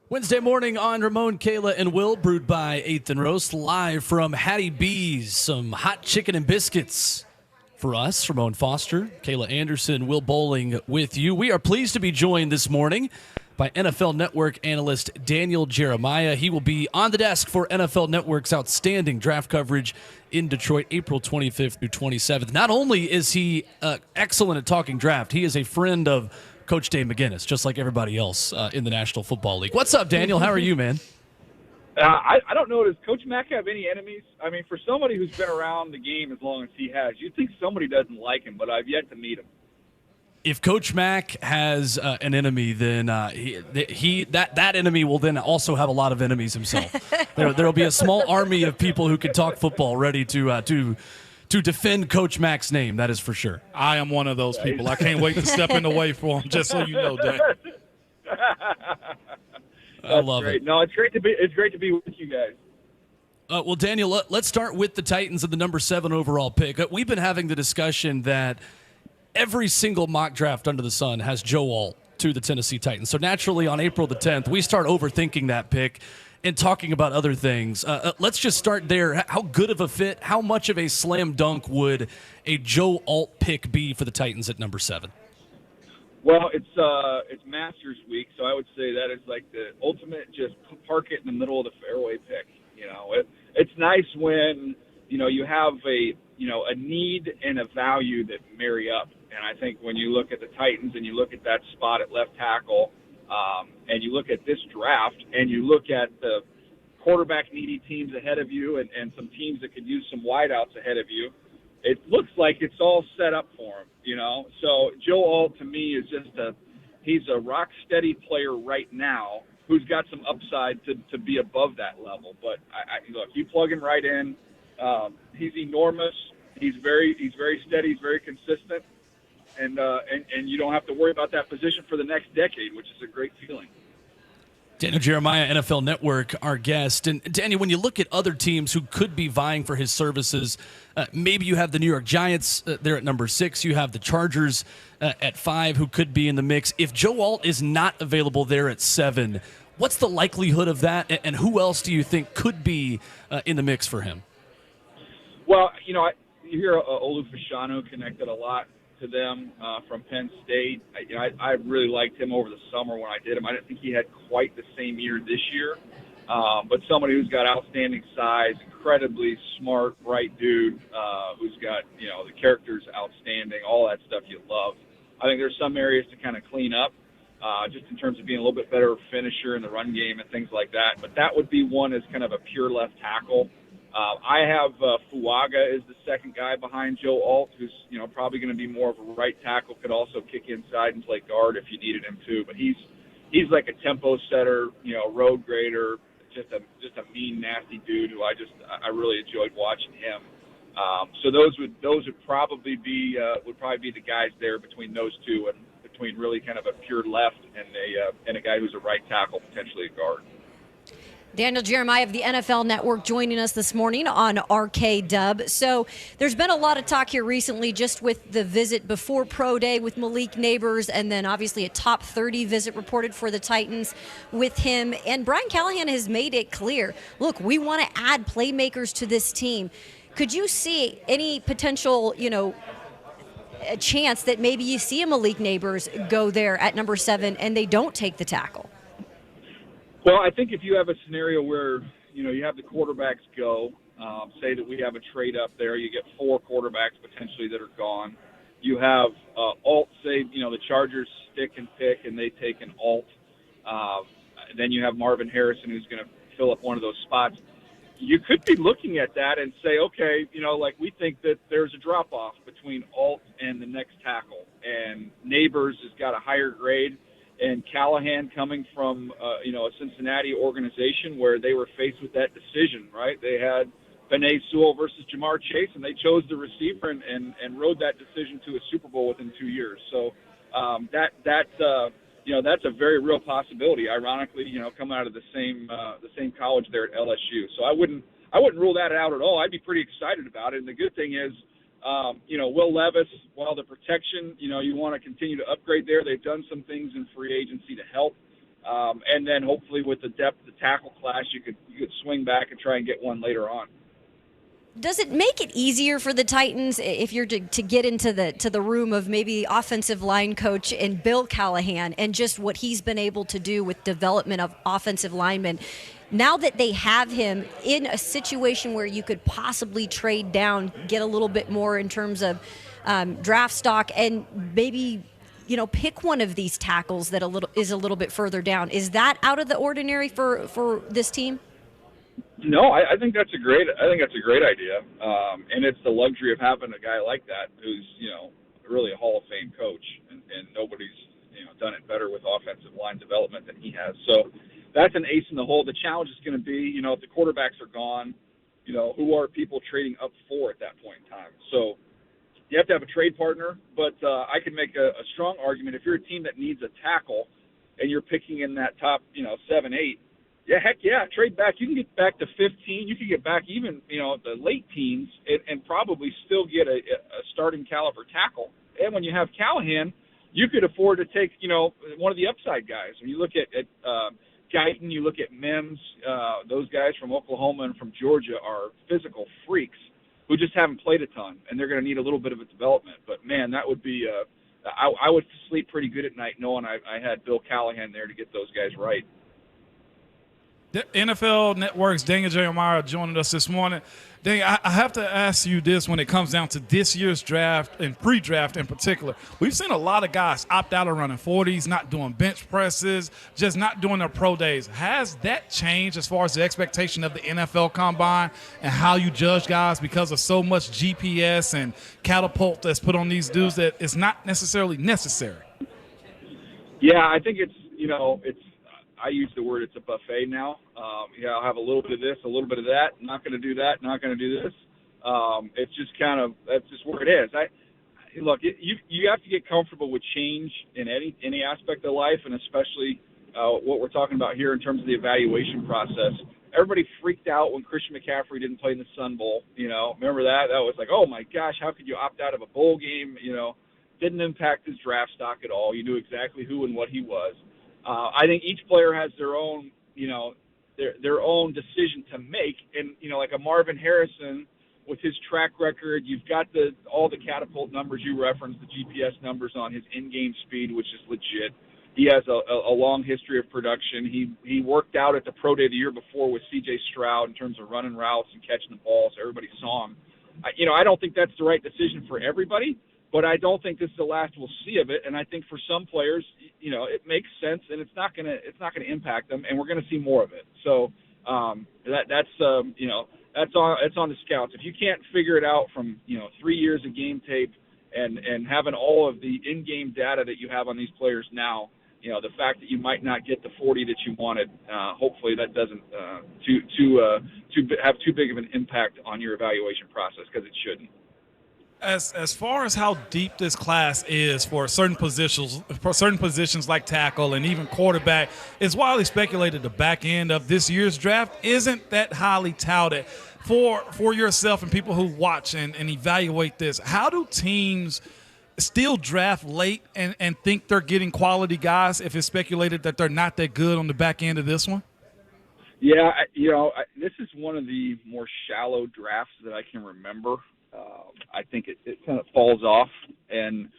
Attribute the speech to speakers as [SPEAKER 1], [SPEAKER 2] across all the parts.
[SPEAKER 1] Wednesday morning on Ramon, Kayla and Will, brewed by 8th and Roast, live from Hattie B's. Some hot chicken and biscuits for us. Ramon Foster, Kayla Anderson, Will Bowling with you. We are pleased to be joined this morning by NFL Network analyst Daniel Jeremiah. He will be on the desk for NFL Network's outstanding draft coverage in Detroit, April 25th through 27th. Not only is he excellent at talking draft, he is a friend of Coach Dave McGinnis, just like everybody else in the National Football League. What's up, Daniel? How are you, man?
[SPEAKER 2] I don't know. Does Coach Mack have any enemies? I mean, for somebody who's been around the game as long as he has, you'd think somebody doesn't like him, but I've yet to meet him.
[SPEAKER 1] If Coach Mack has an enemy, then that enemy will then also have a lot of enemies himself. There'll be a small army of people who can talk football ready to defend Coach Mack's name. That is for sure.
[SPEAKER 3] I am one of those people. I can't wait to step in the way for him. Just so you know, Dan.
[SPEAKER 1] I love it.
[SPEAKER 2] No, it's great to be with you guys.
[SPEAKER 1] Well, Daniel, let's start with the Titans and the number 7 overall pick. We've been having the discussion that every single mock draft under the sun has Joe Alt to the Tennessee Titans. So naturally, on April the 10th, we start overthinking that pick and talking about other things. Let's just start there. How good of a fit, how much of a slam dunk would a Joe Alt pick be for the Titans at number 7?
[SPEAKER 2] Well, it's Masters Week, so I would say that is like the ultimate just park it in the middle of the fairway pick. You know, it's nice when, you know, you have a need and a value that marry up. And I think when you look at the Titans and you look at that spot at left tackle, and you look at this draft and you look at the quarterback-needy teams ahead of you and some teams that could use some wideouts ahead of you, it looks like it's all set up for him, you know. So Joe Alt, to me, is just he's a rock-steady player right now who's got some upside to be above that level. But, look, you plug him right in. He's enormous. He's very steady. He's very consistent. And you don't have to worry about that position for the next decade, which is a great feeling.
[SPEAKER 1] Daniel Jeremiah, NFL Network, our guest. And Daniel, when you look at other teams who could be vying for his services, maybe you have the New York Giants there at number 6. You have the Chargers at 5 who could be in the mix. If Joe Alt is not available there at 7, what's the likelihood of that? And who else do you think could be in the mix for him?
[SPEAKER 2] Well, you know, you hear Olu Fashanu connected a lot to them from Penn State. I really liked him over the summer when I did him. I didn't think he had quite the same year this year, but somebody who's got outstanding size, incredibly smart, bright dude, who's got, you know, the character's outstanding, all that stuff you love. I think there's some areas to kind of clean up, just in terms of being a little bit better finisher in the run game and things like that. But that would be one as kind of a pure left tackle. I have Fuaga is the second guy behind Joe Alt, who's, you know, probably going to be more of a right tackle, could also kick inside and play guard if you needed him to. But he's like a tempo setter, you know, road grader, just a mean, nasty dude who I really enjoyed watching him. So those would probably be the guys there between those two, and between really kind of a pure left and a guy who's a right tackle, potentially a guard.
[SPEAKER 4] Daniel Jeremiah of the NFL Network joining us this morning on RK Dub. So there's been a lot of talk here recently just with the visit before Pro Day with Malik Neighbors, and then obviously a top 30 visit reported for the Titans with him. And Brian Callahan has made it clear, look, we want to add playmakers to this team. Could you see any potential, you know, a chance that maybe you see a Malik Neighbors go there at number 7 and they don't take the tackle?
[SPEAKER 2] Well, I think if you have a scenario where, you know, you have the quarterbacks go, say that we have a trade up there, you get 4 quarterbacks potentially that are gone. You have Alt, say, you know, the Chargers stick and pick and they take an Alt. Then you have Marvin Harrison who's going to fill up one of those spots. You could be looking at that and say, okay, you know, like we think that there's a drop-off between Alt and the next tackle. And Neighbors has got a higher grade. And Callahan coming from, a Cincinnati organization where they were faced with that decision, right? They had Penei Sewell versus Jamar Chase, and they chose the receiver and rode that decision to a Super Bowl within 2 years. So that's a very real possibility. Ironically, you know, coming out of the same college there at LSU. So I wouldn't rule that out at all. I'd be pretty excited about it. And the good thing is, Will Levis, while the protection, you know, you want to continue to upgrade there. They've done some things in free agency to help. And then hopefully with the depth of the tackle class, you could swing back and try and get one later on.
[SPEAKER 4] Does it make it easier for the Titans if you're to get into the room of maybe offensive line coach and Bill Callahan and just what he's been able to do with development of offensive linemen? Now that they have him in a situation where you could possibly trade down, get a little bit more in terms of draft stock, and maybe pick one of these tackles that is a little bit further down. Is that out of the ordinary for this team?
[SPEAKER 2] No, I think that's a great idea, and it's the luxury of having a guy like that who's really a Hall of Fame coach, and nobody's done it better with offensive line development than he has. So that's an ace in the hole. The challenge is going to be if the quarterbacks are gone, who are people trading up for at that point in time. So you have to have a trade partner, but I can make a strong argument if you're a team that needs a tackle and you're picking in that top 7, 8. Yeah, heck yeah, trade back. You can get back to 15. You can get back even, the late teens and probably still get a starting caliber tackle. And when you have Callahan, you could afford to take, one of the upside guys. When you look at Guyton, you look at Mims, those guys from Oklahoma and from Georgia are physical freaks who just haven't played a ton, and they're going to need a little bit of a development. But, man, that would be I would sleep pretty good at night knowing I had Bill Callahan there to get those guys right.
[SPEAKER 3] The NFL Network's Daniel Jeremiah joining us this morning. Daniel, I have to ask you this when it comes down to this year's draft and pre-draft in particular. We've seen a lot of guys opt out of running 40s, not doing bench presses, just not doing their pro days. Has that changed as far as the expectation of the NFL Combine and how you judge guys because of so much GPS and catapult that's put on these dudes that it's not necessarily necessary?
[SPEAKER 2] Yeah, I think it's I use the word it's a buffet now. I'll have a little bit of this, a little bit of that. Not going to do that. Not going to do this. It's just that's just where it is. Look, you have to get comfortable with change in any aspect of life, and especially what we're talking about here in terms of the evaluation process. Everybody freaked out when Christian McCaffrey didn't play in the Sun Bowl. Remember that? That was like, oh my gosh, how could you opt out of a bowl game? Didn't impact his draft stock at all. You knew exactly who and what he was. I think each player has their own, their own decision to make. And, like a Marvin Harrison with his track record, you've got all the catapult numbers you referenced, the GPS numbers on his in-game speed, which is legit. He has a long history of production. He worked out at the Pro Day the year before with C.J. Stroud in terms of running routes and catching the ball, so everybody saw him. I don't think that's the right decision for everybody. But I don't think this is the last we'll see of it, and I think for some players, it makes sense, and it's not gonna impact them, and we're gonna see more of it. So that's on the scouts. If you can't figure it out from 3 years of game tape and having all of the in-game data that you have on these players now, the fact that you might not get the 40 that you wanted, hopefully that doesn't have too big of an impact on your evaluation process, because it shouldn't.
[SPEAKER 3] As far as how deep this class is for certain positions like tackle and even quarterback, it's widely speculated the back end of this year's draft isn't that highly touted. For yourself and people who watch and evaluate this, how do teams still draft late and think they're getting quality guys if it's speculated that they're not that good on the back end of this one?
[SPEAKER 2] Yeah, this is one of the more shallow drafts that I can remember. I think it kind of falls off, and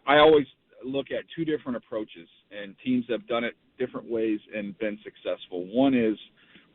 [SPEAKER 2] I always look at two different approaches, and teams have done it different ways and been successful. One is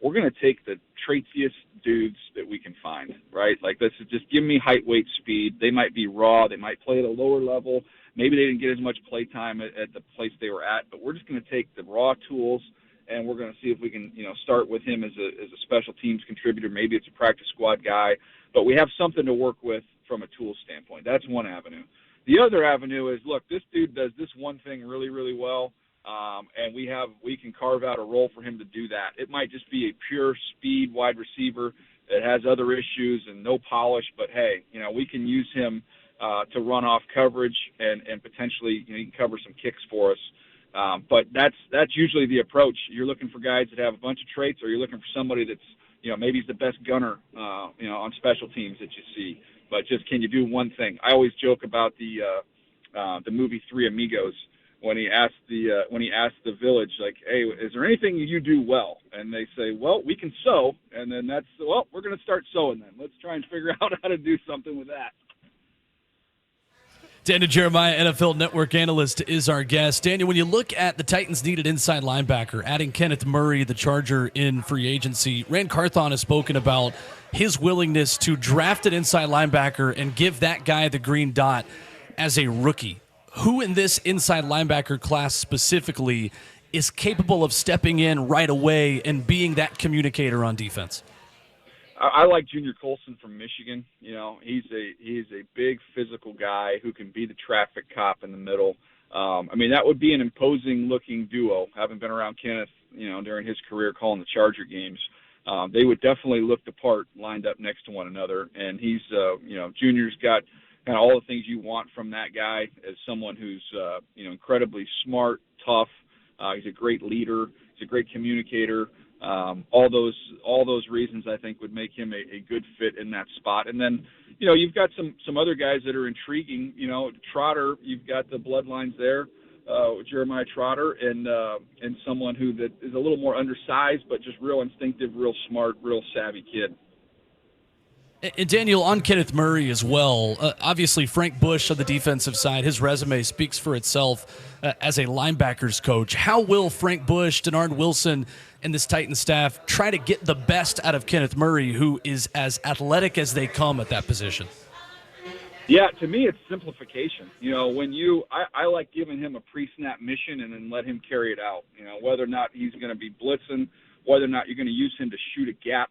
[SPEAKER 2] we're going to take the traitiest dudes that we can find, right? Like, this is just give me height, weight, speed. They might be raw. They might play at a lower level. Maybe they didn't get as much play time at the place they were at, but we're just going to take the raw tools, and we're going to see if we can, start with him as a special teams contributor. Maybe it's a practice squad guy, but we have something to work with from a tool standpoint. That's one avenue. The other avenue is, look, this dude does this one thing really, really well, and we can carve out a role for him to do that. It might just be a pure speed wide receiver that has other issues and no polish, but hey, we can use him to run off coverage and potentially he can cover some kicks for us. But that's usually the approach. You're looking for guys that have a bunch of traits, or you're looking for somebody that's maybe he's the best gunner on special teams that you see. But just can you do one thing? I always joke about the movie Three Amigos when he asked the village, like, hey, is there anything you do well? And they say, well, we can sew. And then we're going to start sewing then. Let's try and figure out how to do something with that.
[SPEAKER 1] Daniel Jeremiah, NFL Network analyst, is our guest. Daniel, when you look at the Titans' needed inside linebacker, adding Kenneth Murray, the Charger, in free agency, Rand Carthon has spoken about his willingness to draft an inside linebacker and give that guy the green dot as a rookie. Who in this inside linebacker class specifically is capable of stepping in right away and being that communicator on defense?
[SPEAKER 2] I like Junior Colson from Michigan. You know, he's a big physical guy who can be the traffic cop in the middle. I mean, that would be an imposing looking duo. Having been around Kenneth, you know, during his career calling the Charger games, they would definitely look the part lined up next to one another. And he's, Junior's got kind of all the things you want from that guy as someone who's, incredibly smart, tough. He's a great leader. He's a great communicator. All those reasons I think would make him a good fit in that spot. And then, you know, you've got some other guys that are intriguing. You know, Trotter, you've got the bloodlines there, Jeremiah Trotter, and someone that is a little more undersized, but just real instinctive, real smart, real savvy kid.
[SPEAKER 1] And Daniel, on Kenneth Murray as well, obviously Frank Bush on the defensive side, his resume speaks for itself as a linebackers coach. How will Frank Bush, Denard Wilson, and this Titan staff try to get the best out of Kenneth Murray, who is as athletic as they come at that position?
[SPEAKER 2] Yeah, to me it's simplification. You know, I like giving him a pre-snap mission and then let him carry it out. You know, whether or not he's going to be blitzing, whether or not you're going to use him to shoot a gap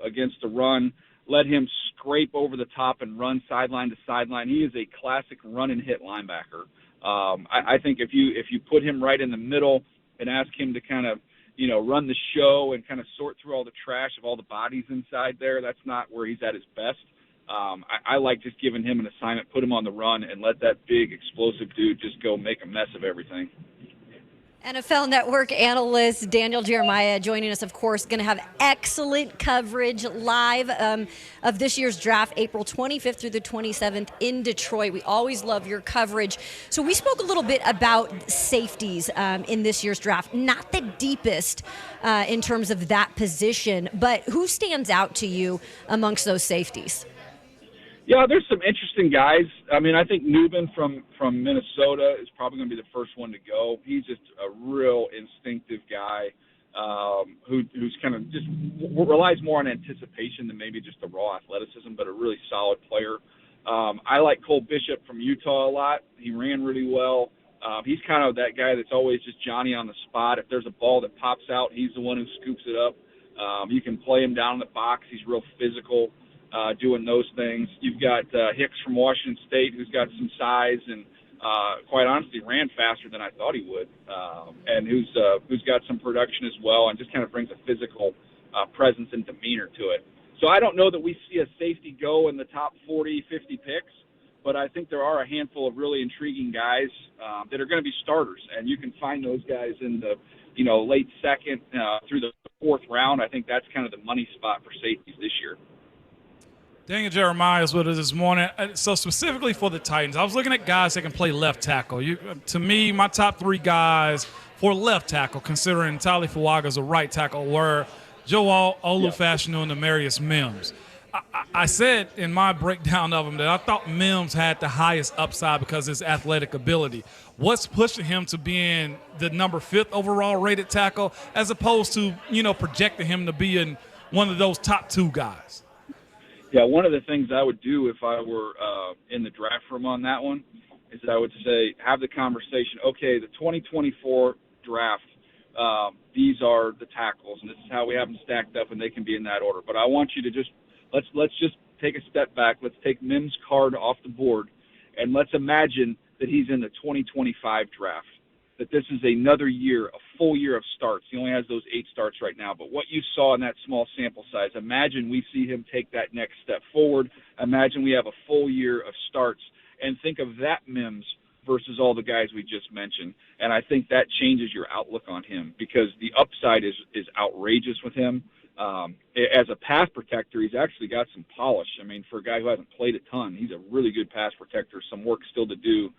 [SPEAKER 2] against the run, let him scrape over the top and run sideline to sideline. He is a classic run and hit linebacker. I think if you put him right in the middle and ask him to kind of, you know, run the show and kind of sort through all the trash of all the bodies inside there, that's not where he's at his best. I like just giving him an assignment, put him on the run, and let that big explosive dude just go make a mess of everything.
[SPEAKER 4] NFL Network analyst Daniel Jeremiah joining us, of course, going to have excellent coverage live of this year's draft, April 25th through the 27th in Detroit. We always love your coverage. So we spoke a little bit about safeties in this year's draft. Not the deepest in terms of that position, but who stands out to you amongst those safeties?
[SPEAKER 2] Yeah, there's some interesting guys. I mean, I think Newman from Minnesota is probably going to be the first one to go. He's just a real instinctive guy who's kind of just relies more on anticipation than maybe just the raw athleticism, but a really solid player. I like Cole Bishop from Utah a lot. He ran really well. He's kind of that guy that's always just Johnny on the spot. If there's a ball that pops out, he's the one who scoops it up. You can play him down in the box. He's real physical. Doing those things. You've got Hicks from Washington State, who's got some size and quite honestly ran faster than I thought he would, and who's got some production as well and just kind of brings a physical presence and demeanor to it. So I don't know that we see a safety go in the top 40, 50 picks, but I think there are a handful of really intriguing guys that are going to be starters, and you can find those guys in the late second through the fourth round. I think that's kind of the money spot for safeties this year.
[SPEAKER 3] Daniel Jeremiah is with us this morning. So specifically for the Titans, I was looking at guys that can play left tackle. To me, my top three guys for left tackle, considering Tali Fuaga as a right tackle, were Joe Olufashinu and Demarius Mims. I said in my breakdown of him that I thought Mims had the highest upside because of his athletic ability. What's pushing him to being the number 5th overall rated tackle as opposed to, projecting him to be in one of those top 2 guys?
[SPEAKER 2] Yeah, one of the things I would do if I were in the draft room on that one is that I would say, have the conversation, okay, the 2024 draft, these are the tackles, and this is how we have them stacked up, and they can be in that order. But I want you to just let's just take a step back. Let's take Mims' card off the board, and let's imagine that he's in the 2025 draft, that this is another year, a full year of starts. He only has those 8 starts right now. But what you saw in that small sample size, imagine we see him take that next step forward. Imagine we have a full year of starts. And think of that Mims versus all the guys we just mentioned. And I think that changes your outlook on him because the upside is outrageous with him. As a pass protector, he's actually got some polish. I mean, for a guy who hasn't played a ton, he's a really good pass protector. Some work still to do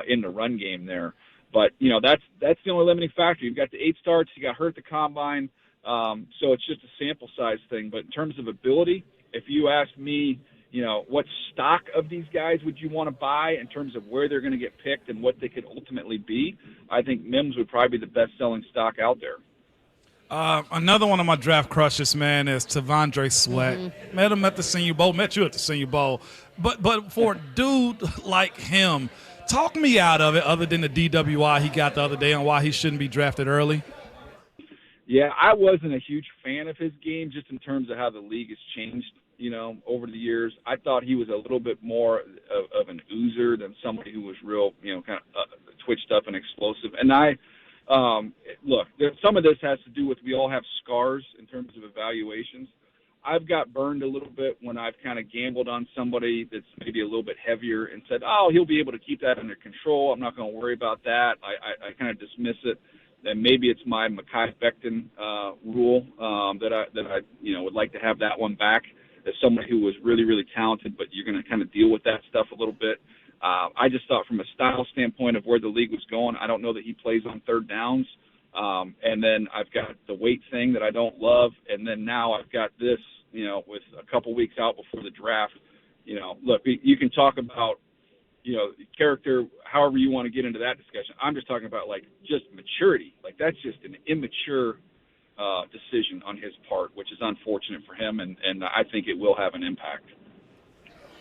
[SPEAKER 2] in the run game there. But that's the only limiting factor. You've got the 8 starts, you got hurt at the combine, so it's just a sample size thing. But in terms of ability, if you ask me, what stock of these guys would you want to buy in terms of where they're going to get picked and what they could ultimately be, I think Mims would probably be the best-selling stock out there.
[SPEAKER 3] Another one of my draft crushes, man, is Tavondre Sweat. Met him at the Senior Bowl. Met you at the Senior Bowl. But for a dude like him, talk me out of it other than the DWI he got the other day and why he shouldn't be drafted early.
[SPEAKER 2] Yeah, I wasn't a huge fan of his game just in terms of how the league has changed, over the years. I thought he was a little bit more of an oozer than somebody who was real, kind of twitched up and explosive. And look, some of this has to do with we all have scars in terms of evaluations. I've got burned a little bit when I've kind of gambled on somebody that's maybe a little bit heavier and said, he'll be able to keep that under control. I'm not going to worry about that. I kind of dismiss it. And maybe it's my Mekhi Becton rule that I would like to have that one back as somebody who was really, really talented, but you're going to kind of deal with that stuff a little bit. I just thought from a style standpoint of where the league was going, I don't know that he plays on third downs. And then I've got the weight thing that I don't love. And then now I've got this, with a couple weeks out before the draft. Look, you can talk about, character, however you want to get into that discussion. I'm just talking about, just maturity. That's just an immature decision on his part, which is unfortunate for him, and I think it will have an impact.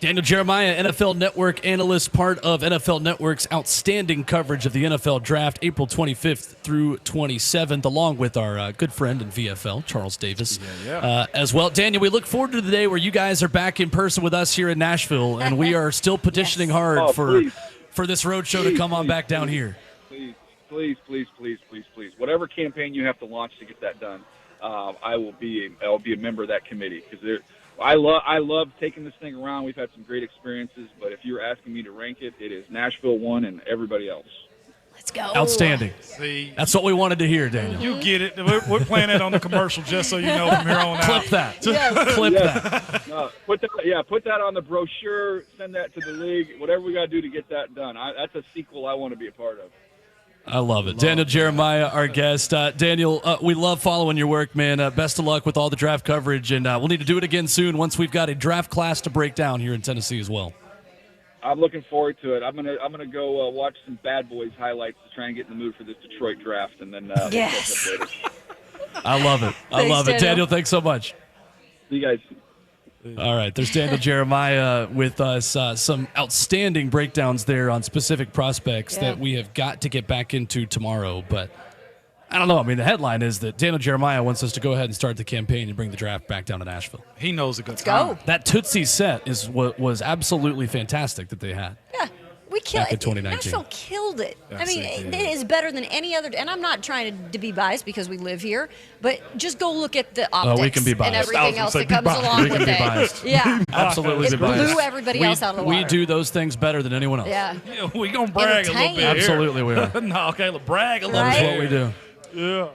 [SPEAKER 1] Daniel Jeremiah, NFL Network analyst, part of NFL Network's outstanding coverage of the NFL Draft, April 25th through 27th, along with our good friend in VFL, Charles Davis, as well. Daniel, we look forward to the day where you guys are back in person with us here in Nashville, and we are still petitioning hard for this road show to come on back down here.
[SPEAKER 2] Please. Whatever campaign you have to launch to get that done, I will be a member of that committee because I love taking this thing around. We've had some great experiences, but if you're asking me to rank it, it is Nashville 1 and everybody else.
[SPEAKER 4] Let's go.
[SPEAKER 1] Outstanding.
[SPEAKER 3] See,
[SPEAKER 1] that's what we wanted to hear, Daniel.
[SPEAKER 3] You get it. We're playing that on the commercial just so you know from here on out.
[SPEAKER 1] Clip that. Clip that.
[SPEAKER 2] Put that on the brochure. Send that to the league. Whatever we got to do to get that done. That's a sequel I want to be a part of.
[SPEAKER 1] I love it. Daniel Jeremiah, our guest. Daniel, we love following your work, man. Best of luck with all the draft coverage, and we'll need to do it again soon once we've got a draft class to break down here in Tennessee as well.
[SPEAKER 2] I'm looking forward to it. I'm gonna go watch some Bad Boys highlights to try and get in the mood for this Detroit draft, and then
[SPEAKER 4] yes.
[SPEAKER 2] We'll catch up later.
[SPEAKER 1] I love it.
[SPEAKER 4] Thanks,
[SPEAKER 1] Daniel, thanks so much.
[SPEAKER 2] See you guys.
[SPEAKER 1] All right, there's Daniel Jeremiah with us. Some outstanding breakdowns there on specific prospects that we have got to get back into tomorrow. But I don't know. I mean, the headline is that Daniel Jeremiah wants us to go ahead and start the campaign and bring the draft back down to Nashville.
[SPEAKER 3] He knows a good
[SPEAKER 4] Let's
[SPEAKER 3] time.
[SPEAKER 4] go.
[SPEAKER 1] That Tootsie set was absolutely fantastic that they had.
[SPEAKER 4] Yeah. We killed
[SPEAKER 1] Back in
[SPEAKER 4] it.
[SPEAKER 1] 2019.
[SPEAKER 4] Nashville killed it.
[SPEAKER 3] Yes,
[SPEAKER 4] I mean,
[SPEAKER 3] it
[SPEAKER 4] it is better than any other. And I'm not trying to be biased because we live here, but just go look at the optics
[SPEAKER 1] we can be biased.
[SPEAKER 4] and everything else that comes
[SPEAKER 3] biased.
[SPEAKER 4] along
[SPEAKER 1] We can
[SPEAKER 4] with
[SPEAKER 1] be
[SPEAKER 4] it.
[SPEAKER 1] biased.
[SPEAKER 4] Yeah,
[SPEAKER 1] Absolutely
[SPEAKER 4] it
[SPEAKER 1] be biased.
[SPEAKER 4] blew everybody else out of the water.
[SPEAKER 1] We do those things better than anyone else.
[SPEAKER 4] Yeah.
[SPEAKER 3] We're going to brag a little bit here.
[SPEAKER 1] Absolutely we are.
[SPEAKER 3] No, okay, brag a little
[SPEAKER 4] Right?
[SPEAKER 3] bit.
[SPEAKER 1] That's what we do.
[SPEAKER 3] Yeah.